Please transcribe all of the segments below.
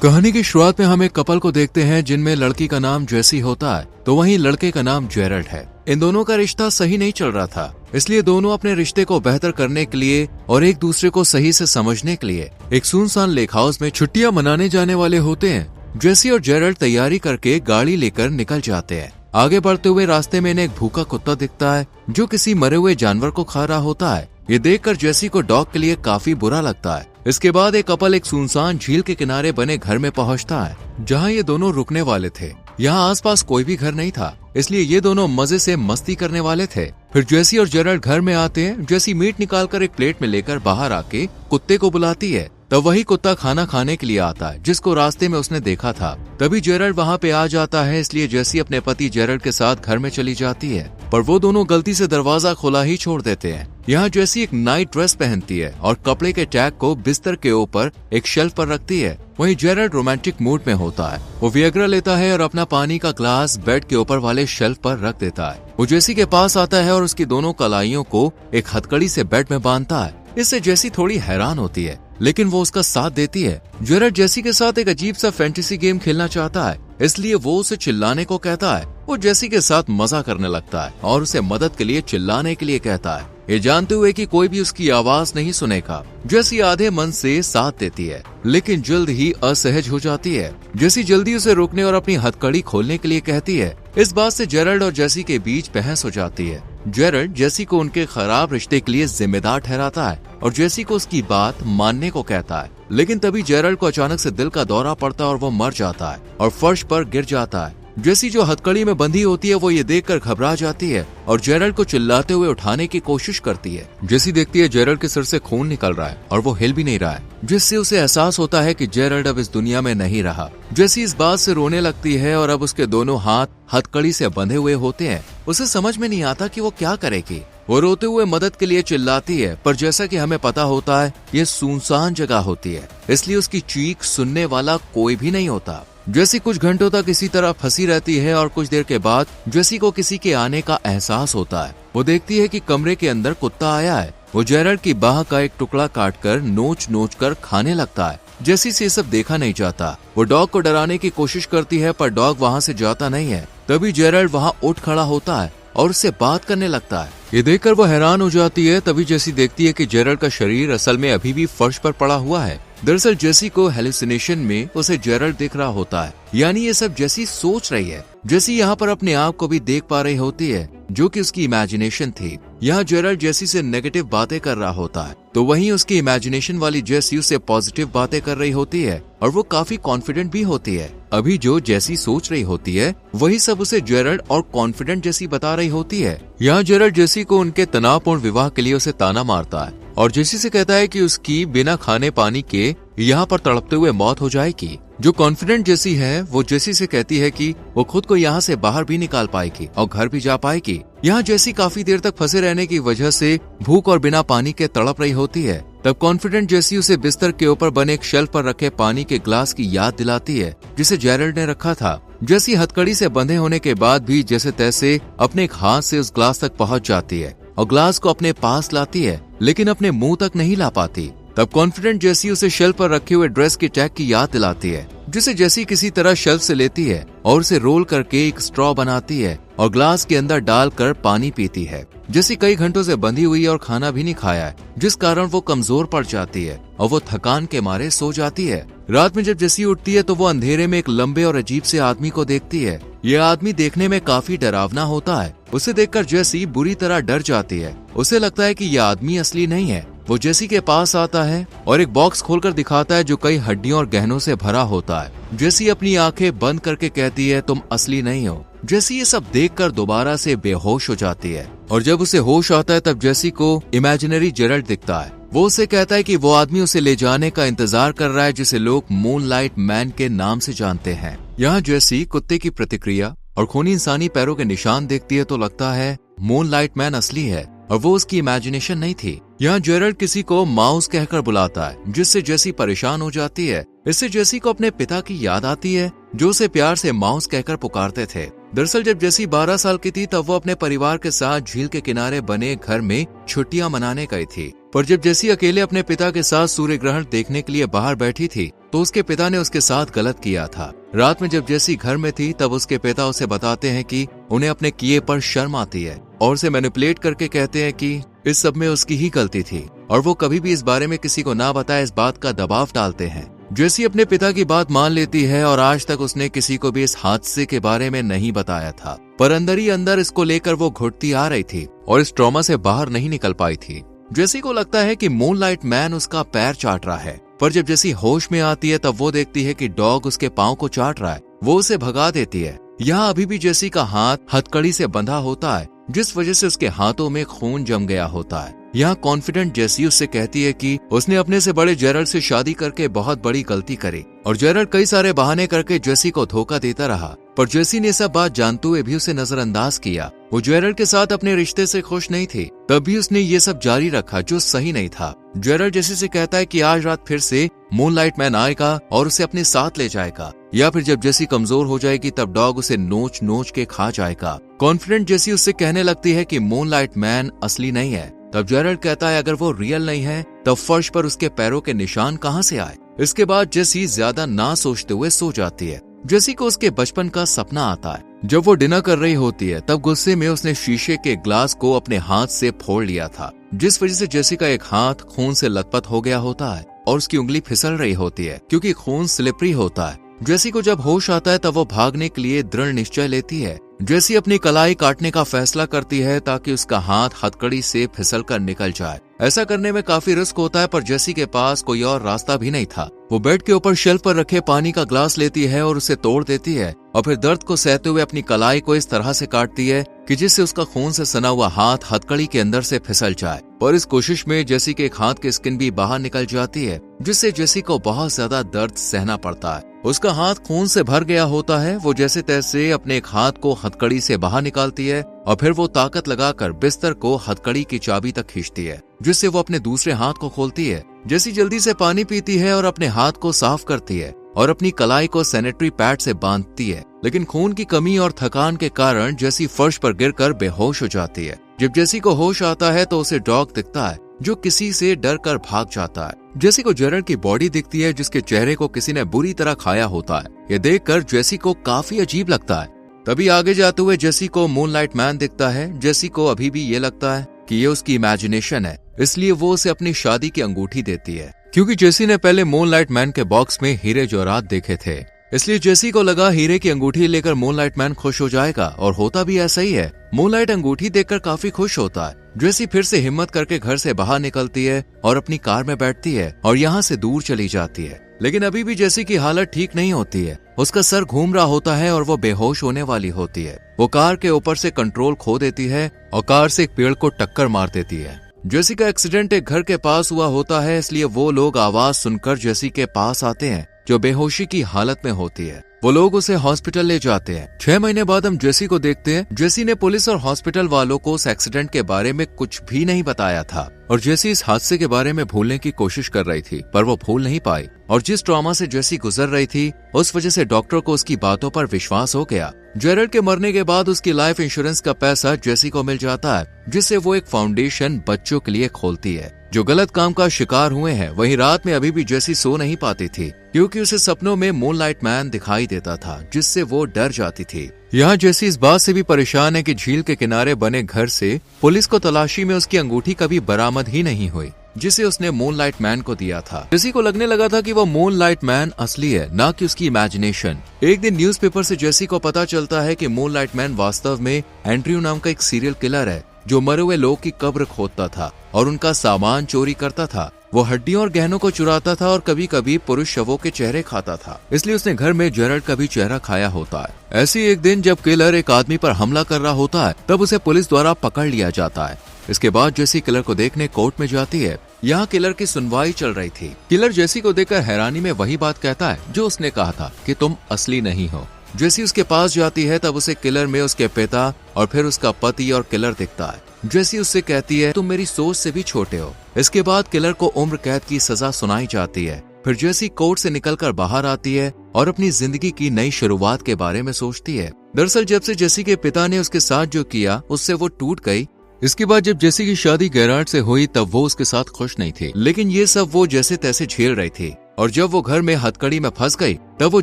कहानी की शुरुआत में हम एक कपल को देखते हैं जिनमें लड़की का नाम जेसी होता है तो वहीं लड़के का नाम जेरल्ड है। इन दोनों का रिश्ता सही नहीं चल रहा था, इसलिए दोनों अपने रिश्ते को बेहतर करने के लिए और एक दूसरे को सही से समझने के लिए एक सुनसान लेक हाउस में छुट्टियां मनाने जाने वाले होते हैं। जेसी और जेरल्ड तैयारी करके गाड़ी लेकर निकल जाते हैं। आगे बढ़ते हुए रास्ते में इन्हें एक भूखा कुत्ता दिखता है जो किसी मरे हुए जानवर को खा रहा होता है। ये देखकर जेसी को डॉग के लिए काफी बुरा लगता है। इसके बाद एक कपल एक सुनसान झील के किनारे बने घर में पहुंचता है जहां ये दोनों रुकने वाले थे। यहाँ आसपास कोई भी घर नहीं था, इसलिए ये दोनों मजे से मस्ती करने वाले थे। फिर जेसी और जेरल्ड घर में आते हैं। जेसी मीट निकालकर एक प्लेट में लेकर बाहर आके कुत्ते को बुलाती है। तब वही कुत्ता खाना खाने के लिए आता है जिसको रास्ते में उसने देखा था। तभी जेरल्ड वहाँ पे आ जाता है, इसलिए जेसी अपने पति जेरल्ड के साथ घर में चली जाती है, पर वो दोनों गलती से दरवाजा खुला ही छोड़ देते हैं। यहाँ जेसी एक नाइट ड्रेस पहनती है और कपड़े के टैग को बिस्तर के ऊपर एक शेल्फ पर रखती है। वहीं जेरल्ड रोमांटिक मूड में होता है। वो वियग्रा लेता है और अपना पानी का ग्लास बेड के ऊपर वाले शेल्फ पर रख देता है। वो जेसी के पास आता है और उसकी दोनों कलाइयों को एक हथकड़ी से बेड में बांधता है। इससे जेसी थोड़ी हैरान होती है, लेकिन वो उसका साथ देती है। जेरल्ड जेसी के साथ एक अजीब सा फैंटेसी गेम खेलना चाहता है, इसलिए वो उसे चिल्लाने को कहता है। वो जेसी के साथ मजा करने लगता है और उसे मदद के लिए चिल्लाने के लिए कहता है, ये जानते हुए कि कोई भी उसकी आवाज नहीं सुनेगा। जेसी आधे मन से साथ देती है, लेकिन जल्द ही असहज हो जाती है। जेसी जल्दी उसे रोकने और अपनी हथकड़ी खोलने के लिए कहती है। इस बात से जेरल्ड और जेसी के बीच बहस हो जाती है। जेरल्ड जेसी को उनके खराब रिश्ते के लिए जिम्मेदार ठहराता है और जेसी को उसकी बात मानने को कहता है, लेकिन तभी जेरल्ड को अचानक से दिल का दौरा पड़ता है और वो मर जाता है और फर्श पर गिर जाता है। जेसी जो हथकड़ी में बंधी होती है वो ये देखकर घबरा जाती है और जेरल्ड को चिल्लाते हुए उठाने की कोशिश करती है। जेसी देखती है जेरल्ड के सिर से खून निकल रहा है और वो हिल भी नहीं रहा है, जिससे उसे एहसास होता है कि जेरल्ड अब इस दुनिया में नहीं रहा। जेसी इस बात से रोने लगती है और अब उसके दोनों हाथ हथकड़ी से बंधे हुए होते हैं। उसे समझ में नहीं आता कि वो क्या करेगी। वो रोते हुए मदद के लिए चिल्लाती है, पर जैसा कि हमें पता होता है ये सुनसान जगह होती है, इसलिए उसकी चीख सुनने वाला कोई भी नहीं होता। जेसी कुछ घंटों तक इसी तरह फंसी रहती है और कुछ देर के बाद जेसी को किसी के आने का एहसास होता है। वो देखती है कि कमरे के अंदर कुत्ता आया है। वो जेरल्ड की बाह का एक टुकड़ा काटकर नोच नोच कर खाने लगता है। जेसी से सब देखा नहीं जाता। वो डॉग को डराने की कोशिश करती है, पर डॉग वहाँ से जाता नहीं है। तभी जेरल्ड वहाँ उठ खड़ा होता है और उससे बात करने लगता है। ये देखकर वो हैरान हो जाती है। तभी जेसी देखती है कि जेरल्ड का शरीर असल में अभी भी फर्श पर पड़ा हुआ है। दरअसल जेसी को हेलुसिनेशन में उसे जेरल्ड दिख रहा होता है, यानी ये सब जेसी सोच रही है। जेसी यहाँ पर अपने आप को भी देख पा रही होती है, जो कि उसकी इमेजिनेशन थी। यहाँ जेरल्ड जेसी से नेगेटिव बातें कर रहा होता है, तो वहीं उसकी इमेजिनेशन वाली जेसी उससे पॉजिटिव बातें कर रही होती है और वो काफी कॉन्फिडेंट भी होती है। अभी जो जेसी सोच रही होती है वही सब उसे जेरल्ड और कॉन्फिडेंट जेसी बता रही होती है। यहाँ जेरल्ड जेसी को उनके तनावपूर्ण विवाह के लिए उसे ताना मारता है और जेसी से कहता है कि उसकी बिना खाने पानी के यहाँ पर तड़पते हुए मौत हो जाएगी। जो कॉन्फिडेंट जेसी है वो जेसी से कहती है कि वो खुद को यहाँ से बाहर भी निकाल पाएगी और घर भी जा पाएगी। यहाँ जेसी काफी देर तक फंसे रहने की वजह से भूख और बिना पानी के तड़प रही होती है। तब कॉन्फिडेंट जेसी उसे बिस्तर के ऊपर बने एक शेल्फ पर रखे पानी के ग्लास की याद दिलाती है जिसे जेरल्ड ने रखा था। जेसी हथकड़ी से बंधे होने के बाद भी जैसे तैसे अपने एक हाथ से उस ग्लास तक पहुँच जाती है और ग्लास को अपने पास लाती है, लेकिन अपने मुंह तक नहीं ला पाती। तब कॉन्फिडेंट जेसी उसे शेल्फ पर रखे हुए ड्रेस की टैग की याद दिलाती है, जिसे जेसी किसी तरह शेल्फ से लेती है और उसे रोल करके एक स्ट्रॉ बनाती है और ग्लास के अंदर डालकर पानी पीती है। जेसी कई घंटों से बंधी हुई है और खाना भी नहीं खाया है, जिस कारण वो कमजोर पड़ जाती है और वो थकान के मारे सो जाती है। रात में जब जेसी उठती है तो वो अंधेरे में एक लंबे और अजीब से आदमी को देखती है। ये आदमी देखने में काफी डरावना होता है। उसे देखकर जेसी बुरी तरह डर जाती है। उसे लगता है कि यह आदमी असली नहीं है। वो जेसी के पास आता है और एक बॉक्स खोलकर दिखाता है जो कई हड्डियों और गहनों से भरा होता है। जेसी अपनी आंखें बंद करके कहती है, तुम असली नहीं हो। जेसी ये सब देखकर दोबारा से बेहोश हो जाती है और जब उसे होश आता है तब जेसी को इमेजिनरी जेरल्ड दिखता है। वो उसे कहता है कि वो आदमी उसे ले जाने का इंतजार कर रहा है, जिसे लोग मूनलाइट मैन के नाम से जानते हैं। यहाँ जेसी कुत्ते की प्रतिक्रिया और खूनी इंसानी पैरों के निशान देखती है तो लगता है मूनलाइट मैन असली है और वो उसकी इमेजिनेशन नहीं थी। यहाँ जेरल्ड किसी को माउस कहकर बुलाता है, जिससे जेसी परेशान हो जाती है। इससे जेसी को अपने पिता की याद आती है जो उसे प्यार से माउस कहकर पुकारते थे। दरअसल जब जेसी 12 साल की थी तब वो अपने परिवार के साथ झील के किनारे बने घर में छुट्टियां मनाने गई थी। पर जब जेसी अकेले अपने पिता के साथ सूर्य ग्रहण देखने के लिए बाहर बैठी थी तो उसके पिता ने उसके साथ गलत किया था। रात में जब जेसी घर में थी तब उसके पिता उसे बताते हैं कि उन्हें अपने किए पर शर्म आती है और उसे मैनिपुलेट करके कहते हैं कि इस सब में उसकी ही गलती थी और वो कभी भी इस बारे में किसी को ना बताए, इस बात का दबाव डालते हैं। जेसी अपने पिता की बात मान लेती है और आज तक उसने किसी को भी इस हादसे के बारे में नहीं बताया था, पर अंदर ही अंदर इसको लेकर वो घुटती आ रही थी और इस ट्रॉमा से बाहर नहीं निकल पाई थी। जेसी को लगता है कि मूनलाइट मैन उसका पैर चाट रहा है, पर जब जेसी होश में आती है तब वो देखती है कि डॉग उसके पांव को चाट रहा है। वो उसे भगा देती है। यहाँ अभी भी जेसी का हाथ हथकड़ी से बंधा होता है, जिस वजह से उसके हाथों में खून जम गया होता है। यहाँ कॉन्फिडेंट जेसी उससे कहती है कि उसने अपने से बड़े जेरल्ड से शादी करके बहुत बड़ी गलती करी और जेरल्ड कई सारे बहाने करके जेसी को धोखा देता रहा, पर जेसी ने सब बात जानते हुए भी उसे नजरअंदाज किया। वो जेरल्ड के साथ अपने रिश्ते से खुश नहीं थी, तब भी उसने ये सब जारी रखा जो सही नहीं था। जेरल्ड जेसी से कहता है कि आज रात फिर से मूनलाइट मैन आएगा और उसे अपने साथ ले जाएगा, या फिर जब जेसी कमजोर हो जाएगी तब डॉग उसे नोच नोच के खा जाएगा। कॉन्फिडेंट जेसी उससे कहने लगती है कि मूनलाइट मैन असली नहीं है। तब जेरल्ड कहता है अगर वो रियल नहीं है तब फर्श पर उसके पैरों के निशान कहाँ से आए। इसके बाद जेसी ज्यादा ना सोचते हुए सो जाती है। जेसी को उसके बचपन का सपना आता है। जब वो डिनर कर रही होती है तब गुस्से में उसने शीशे के ग्लास को अपने हाथ से फोड़ लिया था, जिस वजह से जेसी का एक हाथ खून से लथपथ हो गया होता है और उसकी उंगली फिसल रही होती है क्योंकि खून स्लिपरी होता है। जेसी को जब होश आता है तब वो भागने के लिए दृढ़ निश्चय लेती है। जेसी अपनी कलाई काटने का फैसला करती है ताकि उसका हाथ हथकड़ी से फिसल कर निकल जाए। ऐसा करने में काफी रिस्क होता है, पर जेसी के पास कोई और रास्ता भी नहीं था। वो बेड के ऊपर शेल्फ पर रखे पानी का ग्लास लेती है और उसे तोड़ देती है और फिर दर्द को सहते हुए अपनी कलाई को इस तरह से काटती है कि जिससे उसका खून से सना हुआ हाथ हथकड़ी के अंदर से फिसल जाए। पर इस कोशिश में जेसी के एक हाथ की स्किन भी बाहर निकल जाती है, जिससे जेसी को बहुत ज्यादा दर्द सहना पड़ता है। उसका हाथ खून से भर गया होता है। वो जैसे तैसे अपने एक हाथ को हथकड़ी से बाहर निकालती है और फिर वो ताकत लगाकर बिस्तर को हथकड़ी की चाबी तक खींचती है, जिससे वो अपने दूसरे हाथ को खोलती है। जेसी जल्दी से पानी पीती है और अपने हाथ को साफ करती है और अपनी कलाई को सैनिटरी पैड से बांधती है, लेकिन खून की कमी और थकान के कारण जेसी फर्श पर गिरकर बेहोश हो जाती है। जब जेसी को होश आता है तो उसे डॉग दिखता है जो किसी से डर कर भाग जाता है। जेसी को जेरल्ड की बॉडी दिखती है जिसके चेहरे को किसी ने बुरी तरह खाया होता है। ये देखकर जेसी को काफी अजीब लगता है। तभी आगे जाते हुए जेसी को मूनलाइट मैन दिखता है। जेसी को अभी भी ये लगता है कि ये उसकी इमेजिनेशन है, इसलिए वो उसे अपनी शादी की अंगूठी देती है। क्योंकि जेसी ने पहले मूनलाइट मैन के बॉक्स में हीरे जवाहरात देखे थे, इसलिए जेसी को लगा हीरे की अंगूठी लेकर मूनलाइट मैन खुश हो जाएगा, और होता भी ऐसा ही है। मूनलाइट अंगूठी देखकर काफी खुश होता है। जेसी फिर से हिम्मत करके घर से बाहर निकलती है और अपनी कार में बैठती है और यहाँ से दूर चली जाती है। लेकिन अभी भी जेसी की हालत ठीक नहीं होती है। उसका सर घूम रहा होता है और वो बेहोश होने वाली होती है। वो कार के ऊपर से कंट्रोल खो देती है और कार से एक पेड़ को टक्कर मार देती है। जेसी का एक्सीडेंट एक घर के पास हुआ होता है, इसलिए वो लोग आवाज सुनकर जेसी के पास आते हैं जो बेहोशी की हालत में होती है। वो लोग उसे हॉस्पिटल ले जाते हैं। 6 महीने बाद हम जेसी को देखते हैं। जेसी ने पुलिस और हॉस्पिटल वालों को उस एक्सीडेंट के बारे में कुछ भी नहीं बताया था और जेसी इस हादसे के बारे में भूलने की कोशिश कर रही थी, पर वो भूल नहीं पाई। और जिस ट्रॉमा से जेसी गुजर रही थी उस वजह से डॉक्टर को उसकी बातों पर विश्वास हो गया। जेरल्ड के मरने के बाद उसकी लाइफ इंश्योरेंस का पैसा जेसी को मिल जाता है, जिससे वो एक फाउंडेशन बच्चों के लिए खोलती है जो गलत काम का शिकार हुए हैं। वहीं रात में अभी भी जेसी सो नहीं पाती थी क्योंकि उसे सपनों में मूनलाइट मैन दिखाई देता था, जिससे वो डर जाती थी। यहाँ जेसी इस बात से भी परेशान है कि झील के किनारे बने घर से पुलिस को तलाशी में उसकी अंगूठी कभी बरामद ही नहीं हुई जिसे उसने मूनलाइट मैन को दिया था। जेसी को लगने लगा था कि वो मूनलाइट मैन असली है, ना कि उसकी इमेजिनेशन। एक दिन न्यूज़पेपर से जेसी को पता चलता है कि मूनलाइट मैन वास्तव में एंड्रयू नाम का एक सीरियल किलर है जो मरे हुए लोग की कब्र खोदता था और उनका सामान चोरी करता था। वो हड्डियों और गहनों को चुराता था और कभी कभी पुरुष शवों के चेहरे खाता था, इसलिए उसने घर में जेरल्ड का भी चेहरा खाया होता है। ऐसी एक दिन जब किलर एक आदमी पर हमला कर रहा होता है तब उसे पुलिस द्वारा पकड़ लिया जाता है। इसके बाद जेसी किलर को देखने कोर्ट में जाती है। यहाँ किलर की सुनवाई चल रही थी। किलर जेसी को देखकर हैरानी में वही बात कहता है जो उसने कहा था कि तुम असली नहीं हो। जेसी उसके पास जाती है तब उसे किलर में उसके पिता और फिर उसका पति और किलर दिखता है। जेसी उससे कहती है तुम मेरी सोच से भी छोटे हो। इसके बाद किलर को उम्र कैद की सजा सुनाई जाती है। फिर जेसी कोर्ट से निकलकर बाहर आती है और अपनी जिंदगी की नई शुरुआत के बारे में सोचती है। दरअसल जब से जेसी के पिता ने उसके साथ जो किया उससे वो टूट गई। इसके बाद जब जेसी की शादी गेरार्ड से हुई तब वो उसके साथ खुश नहीं थी, लेकिन ये सब वो जैसे तैसे झेल रही थी। और जब वो घर में हथकड़ी में फंस गई तब वो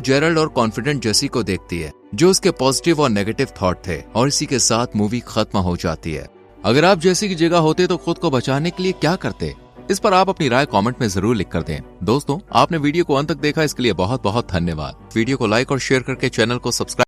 जेरल्ड और कॉन्फिडेंट जेसी को देखती है जो उसके पॉजिटिव और नेगेटिव थॉट थे, और इसी के साथ मूवी खत्म हो जाती है। अगर आप जेसी की जगह होते तो खुद को बचाने के लिए क्या करते? इस पर आप अपनी राय कमेंट में जरूर लिख कर दें। दोस्तों, आपने वीडियो को अंत तक देखा, इसके लिए बहुत बहुत धन्यवाद। वीडियो को लाइक और शेयर करके चैनल को सब्सक्राइब